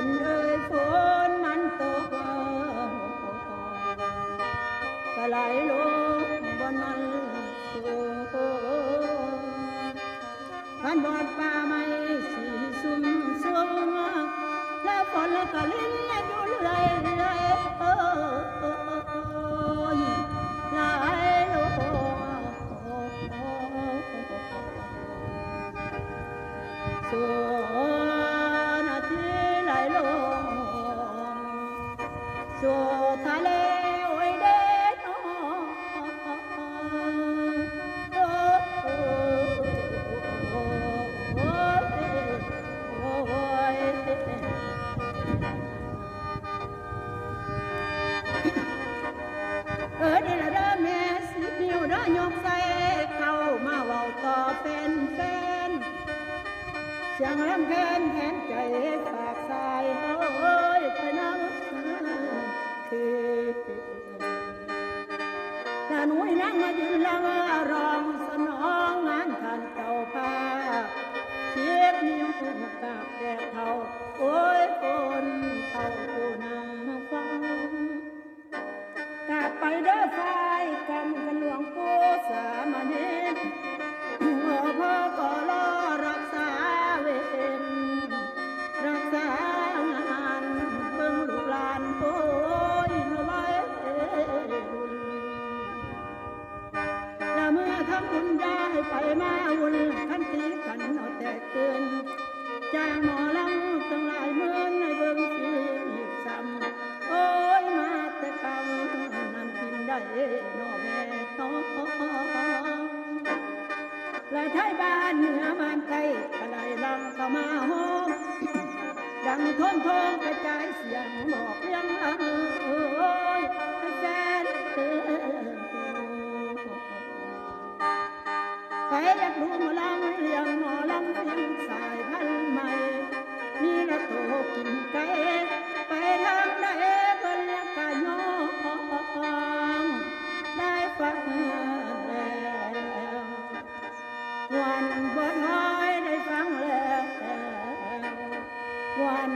นเอ้ยฝนมันตกก็ไหลลงบนมันสูงพันบอดป่าไม้สีสุ่มสุ่มแล้วฝนก็ลิ้นอยู่เรื่อยเรื่อยไหลลงส่วนอาทิตย์ไหลลงสู่ทะเลโอ้ยเด่นโนี่ละเด้อแม่สิบนิ้วเด้อยกใส่เข้ามาเว้าต่อเป็นแฟนเสียงลำแค้นแทนใจฝากสายโอ้ยไปน้ำคือถ้าหนุ่ยนั่งมายืนละว่ารองสนองงานท่านเจ้าภาพเชียบนิ้วกับแดดเท่าโอ้ยคนเท่าผู้นางฟังกลับไปเด้อฝ่ายกำกันหลวงปู่สามเณรพ่อก็รอรักษาเวรรักษางานเบิ่งลูกหลานโอ้ยหน่อยบุญละเมื่อทำบุญยาให้ไปมาวุ่นขันตีกันเอาแต่เกินจ้างหมอลำตั้งหลายหมื่นในเบิ่งฟรีอีกซ้ำโอ้ยมาแต่กำนั่นกินได้นอแม่น้องลายไทยบ้านเหนือบ้านใต้กระไดลังเข้ามาโฮมดังท้องท้องกระจายเสียงบอกเลี้ยงลังโอ้ยแฟนใครอยากดูหมอลำเลี้ยงหมอลำเลี้ยงสายพันธุ์ใหม่นี่ละโตกินไก่ไปทางใดเพิ่นละกะย้องได้ฟังแล้ววันบ่ท้อยได้ฟังแล้ววัน